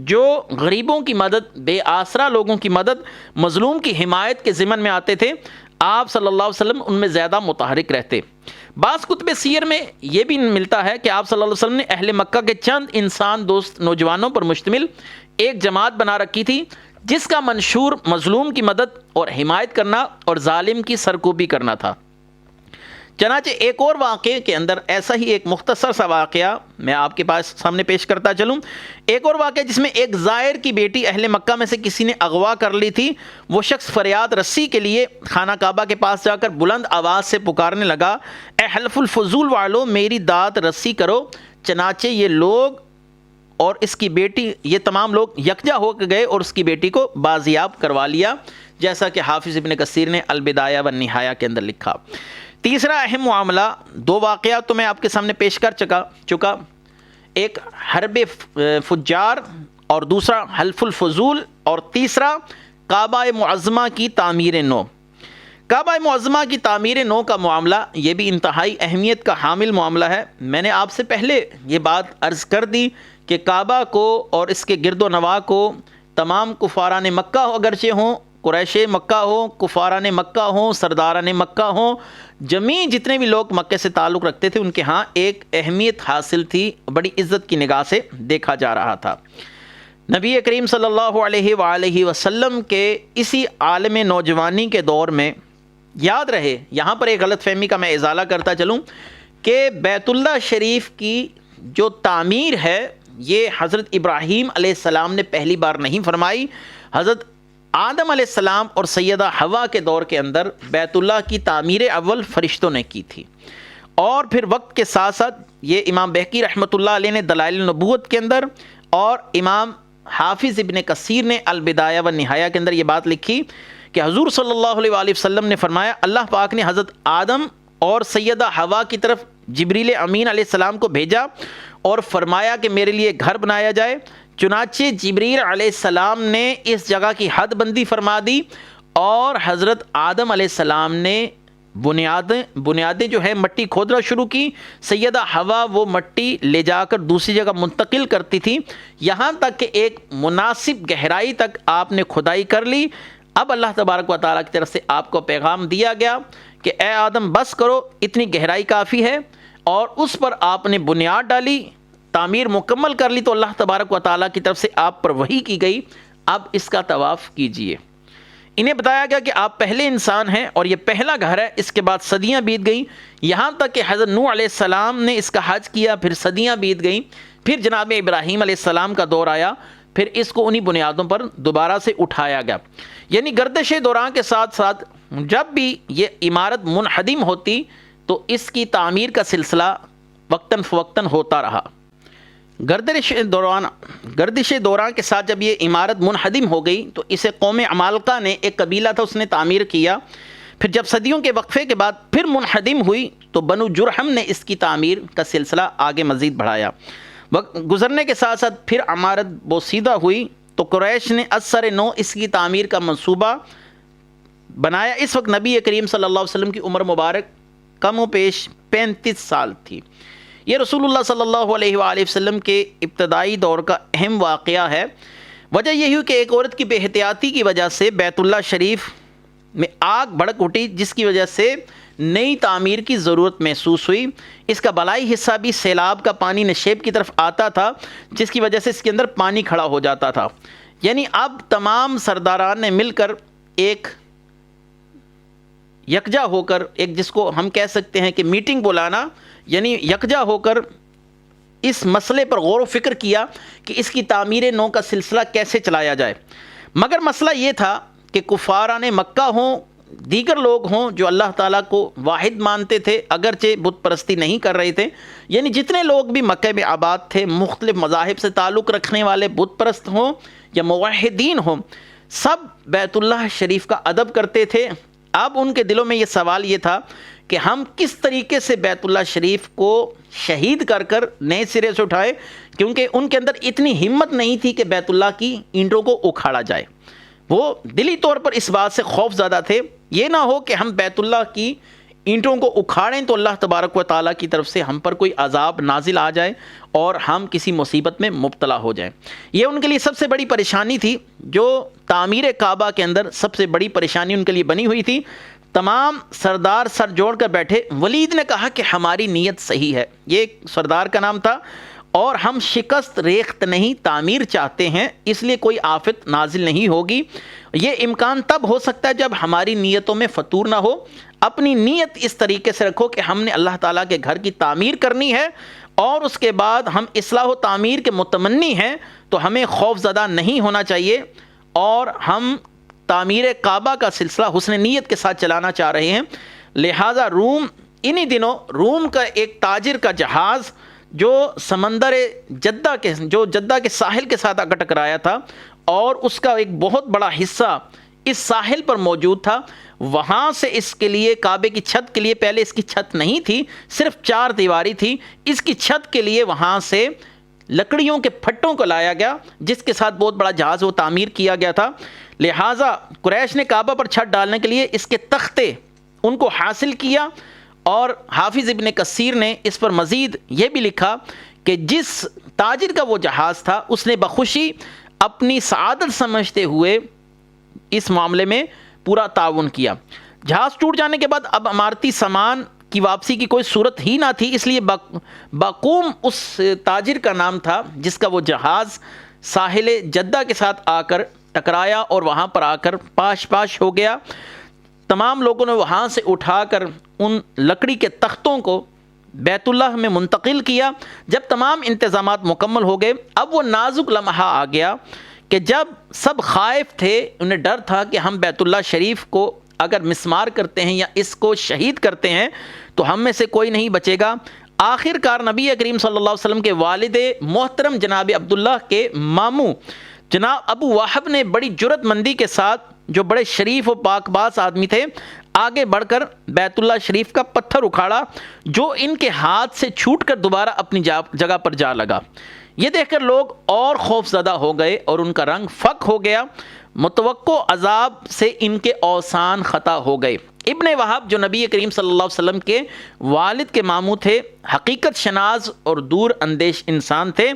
جو غریبوں کی مدد، بے آسرا لوگوں کی مدد، مظلوم کی حمایت کے ضمن میں آتے تھے، آپ صلی اللہ علیہ وسلم ان میں زیادہ متحرک رہتے۔ بعض کتب سیر میں یہ بھی ملتا ہے کہ آپ صلی اللہ علیہ وسلم نے اہل مکہ کے چند انسان دوست نوجوانوں پر مشتمل ایک جماعت بنا رکھی تھی، جس کا منشور مظلوم کی مدد اور حمایت کرنا اور ظالم کی سرکوبی کرنا تھا۔ چنانچہ ایک اور واقعے کے اندر ایسا ہی ایک مختصر سا واقعہ میں آپ کے پاس سامنے پیش کرتا چلوں۔ ایک اور واقعہ جس میں ایک زائر کی بیٹی اہل مکہ میں سے کسی نے اغوا کر لی تھی، وہ شخص فریاد رسی کے لیے خانہ کعبہ کے پاس جا کر بلند آواز سے پکارنے لگا، اے حلف الفضول والو، میری داد رسی کرو۔ چنانچہ یہ لوگ اور اس کی بیٹی، یہ تمام لوگ یکجا ہو کے گئے اور اس کی بیٹی کو بازیاب کروا لیا، جیسا کہ حافظ ابن کثیر نے البدایہ والنہایہ کے اندر لکھا۔ تیسرا اہم معاملہ، دو واقعات تو میں آپ کے سامنے پیش کر چکا، ایک حرب فجار اور دوسرا حلف الفضول، اور تیسرا کعبہ معظمہ کی تعمیر نو۔ کعبہ معظمہ کی تعمیر نو کا معاملہ یہ بھی انتہائی اہمیت کا حامل معاملہ ہے۔ میں نے آپ سے پہلے یہ بات عرض کر دی کہ کعبہ کو اور اس کے گرد و نواح کو تمام کفاران مکہ اگرچہ ہوں، قریش مکہ ہو، کفاران مکہ ہوں، سرداران مکہ ہوں، جمیع جتنے بھی لوگ مکہ سے تعلق رکھتے تھے ان کے ہاں ایک اہمیت حاصل تھی، بڑی عزت کی نگاہ سے دیکھا جا رہا تھا۔ نبی کریم صلی اللہ علیہ وآلہ وسلم کے اسی عالم نوجوانی کے دور میں، یاد رہے یہاں پر ایک غلط فہمی کا میں ازالہ کرتا چلوں کہ بیت اللہ شریف کی جو تعمیر ہے یہ حضرت ابراہیم علیہ السلام نے پہلی بار نہیں فرمائی، حضرت آدم علیہ السلام اور سیدہ حوا کے دور کے اندر بیت اللہ کی تعمیر اول فرشتوں نے کی تھی، اور پھر وقت کے ساتھ ساتھ یہ امام بہقی رحمۃ اللہ علیہ نے دلائل النبوت کے اندر اور امام حافظ ابن کثیر نے البدایہ والنہایہ کے اندر یہ بات لکھی کہ حضور صلی اللہ علیہ وآلہ وسلم نے فرمایا، اللہ پاک نے حضرت آدم اور سیدہ حوا کی طرف جبریل امین علیہ السلام کو بھیجا اور فرمایا کہ میرے لیے گھر بنایا جائے۔ چنانچہ جبریل علیہ السلام نے اس جگہ کی حد بندی فرما دی، اور حضرت آدم علیہ السلام نے بنیادیں جو ہے مٹی کھودنا شروع کی، سیدہ حوا وہ مٹی لے جا کر دوسری جگہ منتقل کرتی تھی، یہاں تک کہ ایک مناسب گہرائی تک آپ نے کھدائی کر لی۔ اب اللہ تبارک و تعالیٰ کی طرف سے آپ کو پیغام دیا گیا کہ اے آدم بس کرو، اتنی گہرائی کافی ہے، اور اس پر آپ نے بنیاد ڈالی، تعمیر مکمل کر لی، تو اللہ تبارک و تعالیٰ کی طرف سے آپ پر وحی کی گئی، اب اس کا طواف کیجئے۔ انہیں بتایا گیا کہ آپ پہلے انسان ہیں اور یہ پہلا گھر ہے۔ اس کے بعد صدیاں بیت گئیں، یہاں تک کہ حضرت نوح علیہ السلام نے اس کا حج کیا، پھر صدیاں بیت گئیں، پھر جناب ابراہیم علیہ السلام کا دور آیا، پھر اس کو انہی بنیادوں پر دوبارہ سے اٹھایا گیا۔ یعنی گردش دوران کے ساتھ ساتھ جب بھی یہ عمارت منہدم ہوتی تو اس کی تعمیر کا سلسلہ وقتاً فوقتاً ہوتا رہا۔ گردش دوران کے ساتھ جب یہ عمارت منہدم ہو گئی تو اسے قوم عمالقہ نے، ایک قبیلہ تھا، اس نے تعمیر کیا۔ پھر جب صدیوں کے وقفے کے بعد پھر منہدم ہوئی تو بنو جرہم نے اس کی تعمیر کا سلسلہ آگے مزید بڑھایا۔ وقت گزرنے کے ساتھ ساتھ پھر عمارت بوسیدہ ہوئی تو قریش نے از سر نو اس کی تعمیر کا منصوبہ بنایا۔ اس وقت نبی کریم صلی اللہ علیہ وسلم کی عمر مبارک کم و بیش 35 سال تھی۔ یہ رسول اللہ صلی اللہ علیہ وآلہ وسلم کے ابتدائی دور کا اہم واقعہ ہے۔ وجہ یہی ہوئی کہ ایک عورت کی بے احتیاطی کی وجہ سے بیت اللہ شریف میں آگ بھڑک اٹھی، جس کی وجہ سے نئی تعمیر کی ضرورت محسوس ہوئی۔ اس کا بالائی حصہ بھی سیلاب کا پانی نشیب کی طرف آتا تھا، جس کی وجہ سے اس کے اندر پانی کھڑا ہو جاتا تھا۔ یعنی اب تمام سرداران نے مل کر ایک یکجا ہو کر، ایک جس کو ہم کہہ سکتے ہیں کہ میٹنگ بلانا، یعنی یکجا ہو کر اس مسئلے پر غور و فکر کیا کہ اس کی تعمیر نو کا سلسلہ کیسے چلایا جائے۔ مگر مسئلہ یہ تھا کہ کفاران مکہ ہوں، دیگر لوگ ہوں جو اللہ تعالیٰ کو واحد مانتے تھے، اگرچہ بت پرستی نہیں کر رہے تھے، یعنی جتنے لوگ بھی مکہ میں آباد تھے، مختلف مذاہب سے تعلق رکھنے والے بت پرست ہوں یا موحدین ہوں، سب بیت اللہ شریف کا ادب کرتے تھے۔ اب ان کے دلوں میں یہ سوال یہ تھا کہ ہم کس طریقے سے بیت اللہ شریف کو شہید کر کر نئے سرے سے اٹھائے، کیونکہ ان کے اندر اتنی ہمت نہیں تھی کہ بیت اللہ کی اینٹوں کو اکھاڑا جائے۔ وہ دلی طور پر اس بات سے خوف زدہ تھے، یہ نہ ہو کہ ہم بیت اللہ کی اینٹوں کو اکھاڑیں تو اللہ تبارک و تعالیٰ کی طرف سے ہم پر کوئی عذاب نازل آ جائے اور ہم کسی مصیبت میں مبتلا ہو جائیں۔ یہ ان کے لیے سب سے بڑی پریشانی تھی، جو تعمیر کعبہ کے اندر سب سے بڑی پریشانی ان کے لیے بنی ہوئی تھی۔ تمام سردار سر جوڑ کر بیٹھے۔ ولید نے کہا کہ ہماری نیت صحیح ہے، یہ ایک سردار کا نام تھا، اور ہم شکست ریخت نہیں تعمیر چاہتے ہیں، اس لیے کوئی آفت نازل نہیں ہوگی۔ یہ امکان تب ہو سکتا ہے جب ہماری نیتوں میں فتور نہ ہو۔ اپنی نیت اس طریقے سے رکھو کہ ہم نے اللہ تعالیٰ کے گھر کی تعمیر کرنی ہے، اور اس کے بعد ہم اصلاح و تعمیر کے متمنی ہیں، تو ہمیں خوف زدہ نہیں ہونا چاہیے، اور ہم تعمیر کعبہ کا سلسلہ حسن نیت کے ساتھ چلانا چاہ رہے ہیں۔ لہٰذا انہی دنوں روم کا ایک تاجر کا جہاز جو سمندر جدہ کے ساحل کے ساتھ آ کر ٹکرایا تھا، اور اس کا ایک بہت بڑا حصہ اس ساحل پر موجود تھا، وہاں سے اس کے لیے کعبے کی چھت کے لیے، پہلے اس کی چھت نہیں تھی، صرف 4 دیواری تھی، اس کی چھت کے لیے وہاں سے لکڑیوں کے پھٹوں کو لایا گیا، جس کے ساتھ بہت بڑا جہاز وہ تعمیر کیا گیا تھا۔ لہٰذا قریش نے کعبہ پر چھت ڈالنے کے لیے اس کے تختے ان کو حاصل کیا، اور حافظ ابن کثیر نے اس پر مزید یہ بھی لکھا کہ جس تاجر کا وہ جہاز تھا، اس نے بخوشی اپنی سعادت سمجھتے ہوئے اس معاملے میں پورا تعاون کیا۔ جہاز ٹوٹ جانے کے بعد اب عمارتی سامان کی واپسی کی کوئی صورت ہی نہ تھی، اس لیے باقوم اس تاجر کا نام تھا جس کا وہ جہاز ساحل جدہ کے ساتھ آ کر ٹکرایا اور وہاں پر آ کر پاش ہو گیا۔ تمام لوگوں نے وہاں سے اٹھا کر ان لکڑی کے تختوں کو بیت اللہ میں منتقل کیا۔ جب تمام انتظامات مکمل ہو گئے، اب وہ نازک لمحہ آ گیا کہ جب سب خائف تھے، انہیں ڈر تھا کہ ہم بیت اللہ شریف کو اگر مسمار کرتے ہیں یا اس کو شہید کرتے ہیں تو ہم میں سے کوئی نہیں بچے گا۔ آخر کار نبی کریم صلی اللہ علیہ وسلم کے والد محترم جناب عبداللہ کے ماموں جناب ابو واہب نے بڑی جرت مندی کے ساتھ، جو بڑے شریف و پاک باز آدمی تھے، آگے بڑھ کر بیت اللہ شریف کا پتھر اکھاڑا، جو ان کے ہاتھ سے چھوٹ کر دوبارہ اپنی جگہ پر جا لگا۔ یہ دیکھ کر لوگ اور خوف زدہ ہو گئے اور ان کا رنگ فک ہو گیا۔ متوقع عذاب سے ان کے اوسان خطا ہو گئے۔ ابن وہب جو نبی کریم صلی اللہ علیہ وسلم کے والد کے ماموں تھے، حقیقت شناس اور دور اندیش انسان تھے،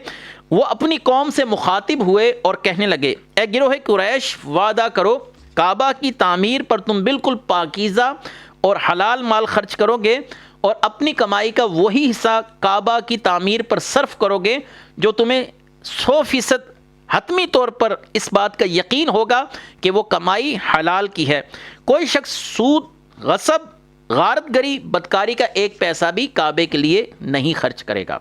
وہ اپنی قوم سے مخاطب ہوئے اور کہنے لگے، اے گروہ قریش، وعدہ کرو کعبہ کی تعمیر پر تم بالکل پاکیزہ اور حلال مال خرچ کرو گے، اور اپنی کمائی کا وہی حصہ کعبہ کی تعمیر پر صرف کرو گے جو تمہیں 100% حتمی طور پر اس بات کا یقین ہوگا کہ وہ کمائی حلال کی ہے۔ کوئی شخص سود، غصب، غارت گری، بدکاری کا 1 پیسہ بھی کعبے کے لیے نہیں خرچ کرے گا۔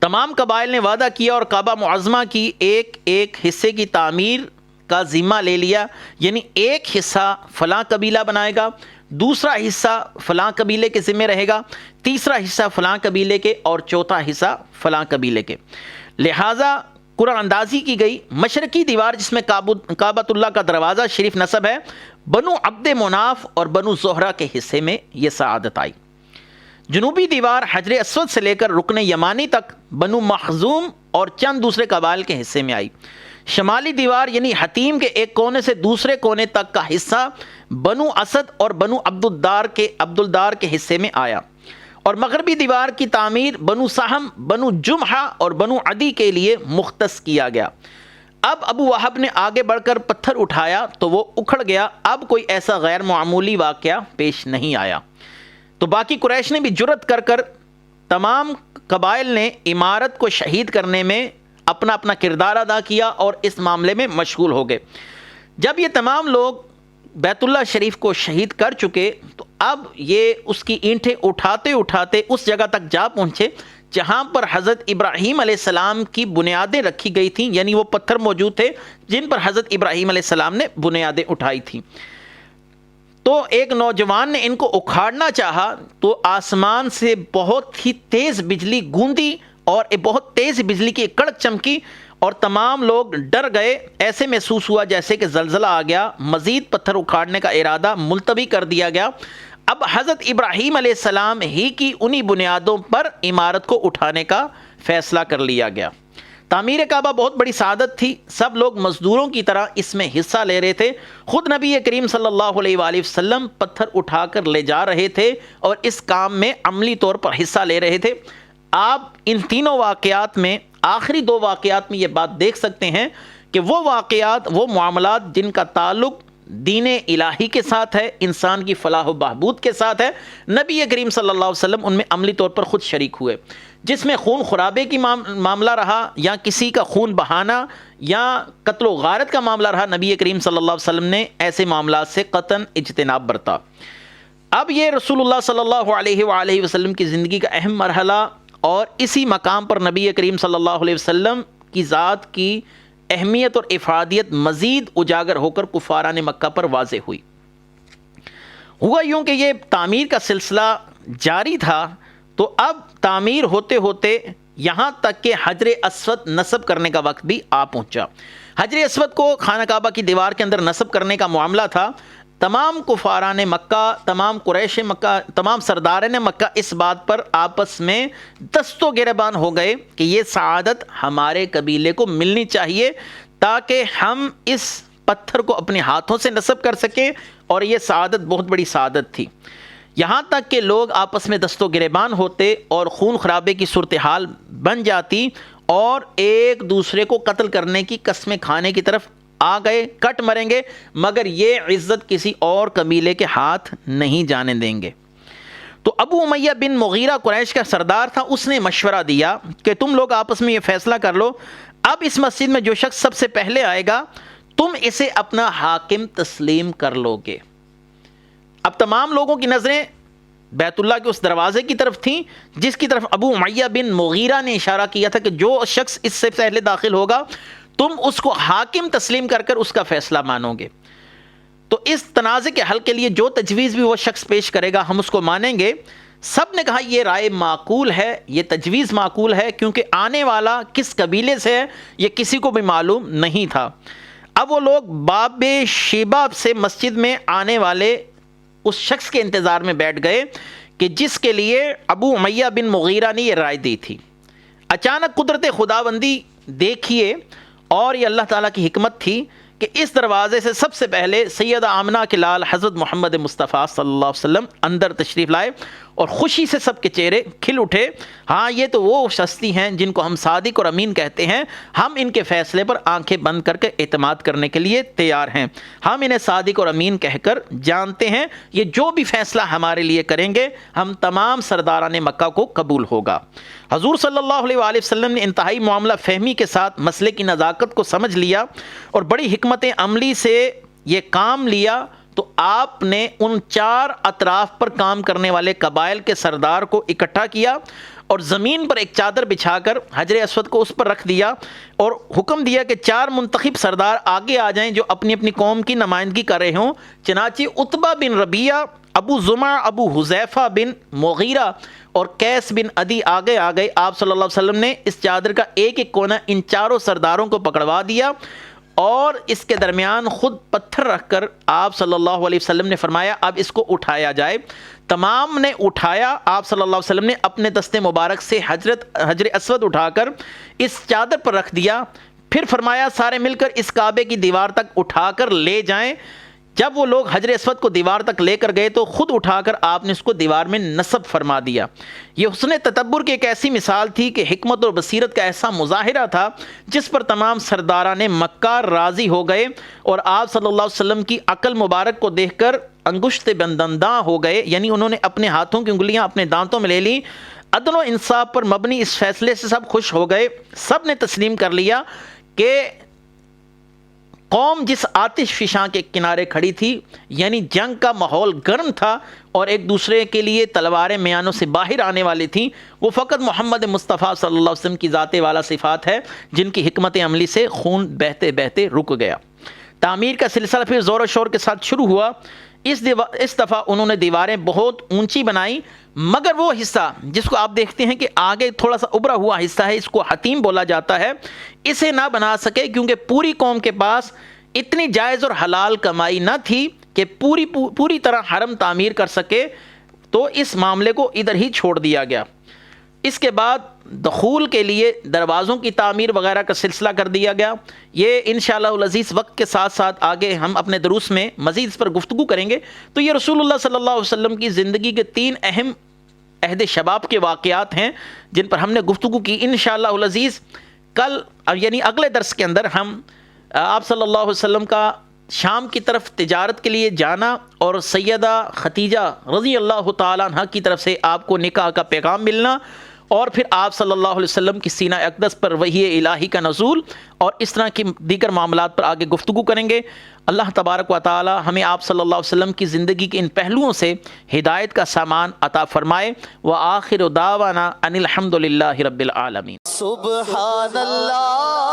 تمام قبائل نے وعدہ کیا اور کعبہ معظمہ کی ایک حصے کی تعمیر کا ذمہ لے لیا، یعنی ایک حصہ فلاں قبیلہ بنائے گا، دوسرا حصہ فلاں قبیلے کے ذمہ رہے گا، تیسرا حصہ فلاں قبیلے کے، اور چوتھا حصہ فلاں قبیلے کے۔ لہٰذا قرعہ اندازی کی گئی۔ مشرقی دیوار جس میں کعبۃ اللہ کا دروازہ شریف نصب ہے، بنو عبد مناف اور بنو زہرہ کے حصے میں یہ سعادت آئی۔ جنوبی دیوار حجر اسود سے لے کر رکن یمانی تک بنو مخزوم اور چند دوسرے قبائل کے حصے میں آئی۔ شمالی دیوار یعنی حتیم کے ایک کونے سے دوسرے کونے تک کا حصہ بنو اسد اور بنو عبدالدار کے حصے میں آیا، اور مغربی دیوار کی تعمیر بنو سہم، بنو جمحہ اور بنو عدی کے لیے مختص کیا گیا۔ اب ابو وہب نے آگے بڑھ کر پتھر اٹھایا تو وہ اکھڑ گیا، اب کوئی ایسا غیر معمولی واقعہ پیش نہیں آیا۔ تو باقی قریش نے بھی جرأت کر کر تمام قبائل نے عمارت کو شہید کرنے میں اپنا اپنا کردار ادا کیا اور اس معاملے میں مشغول ہو گئے۔ جب یہ تمام لوگ بیت اللہ شریف کو شہید کر چکے تو اب یہ اس کی اینٹیں اٹھاتے اٹھاتے اس جگہ تک جا پہنچے جہاں پر حضرت ابراہیم علیہ السلام کی بنیادیں رکھی گئی تھیں، یعنی وہ پتھر موجود تھے جن پر حضرت ابراہیم علیہ السلام نے بنیادیں اٹھائی تھیں۔ تو ایک نوجوان نے ان کو اکھاڑنا چاہا تو آسمان سے بہت ہی تیز بجلی گوندی اور بہت تیز بجلی کی ایک کڑک چمکی اور تمام لوگ ڈر گئے۔ ایسے محسوس ہوا جیسے کہ زلزلہ آ گیا، مزید پتھر اکھاڑنے کا ارادہ ملتوی کر دیا گیا۔ اب حضرت ابراہیم علیہ السلام ہی کی انہی بنیادوں پر عمارت کو اٹھانے کا فیصلہ کر لیا گیا۔ تعمیر کعبہ بہت بڑی سعادت تھی، سب لوگ مزدوروں کی طرح اس میں حصہ لے رہے تھے۔ خود نبی کریم صلی اللہ علیہ وآلہ وسلم پتھر اٹھا کر لے جا رہے تھے اور اس کام میں عملی طور پر حصہ لے رہے تھے۔ آپ ان تینوں واقعات میں، آخری دو واقعات میں یہ بات دیکھ سکتے ہیں کہ وہ واقعات، وہ معاملات جن کا تعلق دین الہی کے ساتھ ہے، انسان کی فلاح و بہبود کے ساتھ ہے، نبی کریم صلی اللہ علیہ وسلم ان میں عملی طور پر خود شریک ہوئے۔ جس میں خون خرابے کی معاملہ رہا یا کسی کا خون بہانا یا قتل و غارت کا معاملہ رہا، نبی کریم صلی اللہ علیہ وسلم نے ایسے معاملات سے قطعاً اجتناب برتا۔ اب یہ رسول اللہ صلی اللہ علیہ وآلہ وسلم کی زندگی کا اہم مرحلہ، اور اسی مقام پر نبی کریم صلی اللہ علیہ وسلم کی ذات کی اہمیت اور افادیت مزید اجاگر ہو کر کفاران مکہ پر واضح ہوئی۔ ہوا یوں کہ یہ تعمیر کا سلسلہ جاری تھا، تو اب تعمیر ہوتے ہوتے یہاں تک کہ حجر اسود نصب کرنے کا وقت بھی آ پہنچا۔ حجر اسود کو خانہ کعبہ کی دیوار کے اندر نصب کرنے کا معاملہ تھا۔ تمام کفاران مکہ، تمام قریش مکہ، تمام سرداران مکہ اس بات پر آپس میں دست و گریبان ہو گئے کہ یہ سعادت ہمارے قبیلے کو ملنی چاہیے تاکہ ہم اس پتھر کو اپنے ہاتھوں سے نصب کر سکیں، اور یہ سعادت بہت بڑی سعادت تھی۔ یہاں تک کہ لوگ آپس میں دست و گریبان ہوتے اور خون خرابے کی صورتحال بن جاتی اور ایک دوسرے کو قتل کرنے کی قسمیں کھانے کی طرف آ گئے، کٹ مریں گے، مگر یہ عزت کسی اور قبیلے کے ہاتھ نہیں جانے دیں گے۔ تو ابو امیہ بن مغیرہ قریش کا سردار تھا، اس نے مشورہ دیا کہ تم لوگ آپس میں یہ فیصلہ کر لو، اب اس مسجد میں جو شخص سب سے پہلے آئے گا تم اسے اپنا حاکم تسلیم کر لو گے۔ اب تمام لوگوں کی نظریں بیت اللہ کے اس دروازے کی طرف تھیں جس کی طرف ابو امیہ بن مغیرہ نے اشارہ کیا تھا کہ جو شخص اس سے پہلے داخل ہوگا تم اس کو حاکم تسلیم کر کر اس کا فیصلہ مانو گے۔ تو اس تنازع کے حل کے لیے جو تجویز بھی وہ شخص پیش کرے گا ہم اس کو مانیں گے۔ سب نے کہا یہ رائے معقول ہے، یہ تجویز معقول ہے، کیونکہ آنے والا کس قبیلے سے ہے یہ کسی کو بھی معلوم نہیں تھا۔ اب وہ لوگ باب شیبہ سے مسجد میں آنے والے اس شخص کے انتظار میں بیٹھ گئے کہ جس کے لیے ابو امیہ بن مغیرہ نے یہ رائے دی تھی۔ اچانک قدرت خداوندی دیکھیے، اور یہ اللہ تعالیٰ کی حکمت تھی کہ اس دروازے سے سب سے پہلے سیدہ آمنہ کے لال حضرت محمد مصطفیٰ صلی اللہ علیہ وسلم اندر تشریف لائے، اور خوشی سے سب کے چہرے کھل اٹھے۔ ہاں یہ تو وہ شخصی ہیں جن کو ہم صادق اور امین کہتے ہیں، ہم ان کے فیصلے پر آنکھیں بند کر کے اعتماد کرنے کے لیے تیار ہیں، ہم انہیں صادق اور امین کہہ کر جانتے ہیں، یہ جو بھی فیصلہ ہمارے لیے کریں گے ہم تمام سرداران مکہ کو قبول ہوگا۔ حضور صلی اللہ علیہ وآلہ وسلم نے انتہائی معاملہ فہمی کے ساتھ مسئلے کی نزاکت کو سمجھ لیا اور بڑی حکمت عملی سے یہ کام لیا۔ تو آپ نے ان 4 اطراف پر کام کرنے والے قبائل کے سردار کو اکٹھا کیا اور زمین پر ایک چادر بچھا کر حجر اسود کو اس پر رکھ دیا، اور حکم دیا کہ 4 منتخب سردار آگے آ جائیں جو اپنی اپنی قوم کی نمائندگی کر رہے ہوں۔ چنانچہ عتبہ بن ربیعہ ابو زمع، ابو حذیفہ بن مغیرہ اور قیس بن عدی آگے آ گئے۔ آپ صلی اللہ علیہ وسلم نے اس چادر کا ایک ایک کونا ان چاروں سرداروں کو پکڑوا دیا اور اس کے درمیان خود پتھر رکھ کر آپ صلی اللہ علیہ وسلم نے فرمایا اب اس کو اٹھایا جائے۔ تمام نے اٹھایا۔ آپ صلی اللہ علیہ وسلم نے اپنے دست مبارک سے حجر اسود اٹھا کر اس چادر پر رکھ دیا، پھر فرمایا سارے مل کر اس کعبے کی دیوار تک اٹھا کر لے جائیں۔ جب وہ لوگ حجر اسود کو دیوار تک لے کر گئے تو خود اٹھا کر آپ نے اس کو دیوار میں نصب فرما دیا۔ یہ حسن تدبر کی ایک ایسی مثال تھی کہ حکمت اور بصیرت کا ایسا مظاہرہ تھا جس پر تمام سرداران مکہ راضی ہو گئے اور آپ صلی اللہ علیہ وسلم کی عقل مبارک کو دیکھ کر انگشت بندنداں ہو گئے، یعنی انہوں نے اپنے ہاتھوں کی انگلیاں اپنے دانتوں میں لے لی۔ عدل و انصاف پر مبنی اس فیصلے سے سب خوش ہو گئے، سب نے تسلیم کر لیا کہ قوم جس آتش فشاں کے کنارے کھڑی تھی، یعنی جنگ کا ماحول گرم تھا اور ایک دوسرے کے لیے تلواریں میانوں سے باہر آنے والی تھیں، وہ فقط محمد مصطفیٰ صلی اللہ علیہ وسلم کی ذات والا صفات ہے جن کی حکمت عملی سے خون بہتے بہتے رک گیا۔ تعمیر کا سلسلہ پھر زور و شور کے ساتھ شروع ہوا۔ اس دفعہ انہوں نے دیواریں بہت اونچی بنائی، مگر وہ حصہ جس کو آپ دیکھتے ہیں کہ آگے تھوڑا سا ابھرا ہوا حصہ ہے، اس کو حتیم بولا جاتا ہے، اسے نہ بنا سکے کیونکہ پوری قوم کے پاس اتنی جائز اور حلال کمائی نہ تھی کہ پوری طرح حرم تعمیر کر سکے، تو اس معاملے کو ادھر ہی چھوڑ دیا گیا۔ اس کے بعد دخول کے لیے دروازوں کی تعمیر وغیرہ کا سلسلہ کر دیا گیا۔ یہ انشاءاللہ العزیز وقت کے ساتھ ساتھ آگے ہم اپنے دروس میں مزید اس پر گفتگو کریں گے۔ تو یہ رسول اللہ صلی اللہ علیہ وسلم کی زندگی کے 3 اہم عہد شباب کے واقعات ہیں جن پر ہم نے گفتگو کی۔ انشاءاللہ العزیز کل یعنی اگلے درس کے اندر ہم آپ صلی اللہ علیہ وسلم کا شام کی طرف تجارت کے لیے جانا اور سیدہ ختیجہ رضی اللہ تعالیٰ عنہ کی طرف سے آپ کو نکاح کا پیغام ملنا اور پھر آپ صلی اللہ علیہ وسلم کی سینہ اقدس پر وحی الہی کا نزول اور اس طرح کی دیگر معاملات پر آگے گفتگو کریں گے۔ اللہ تبارک و تعالی ہمیں آپ صلی اللہ علیہ وسلم کی زندگی کے ان پہلوؤں سے ہدایت کا سامان عطا فرمائے۔ وآخر دعوانا ان الحمد للہ رب العالمین۔ سبحان اللہ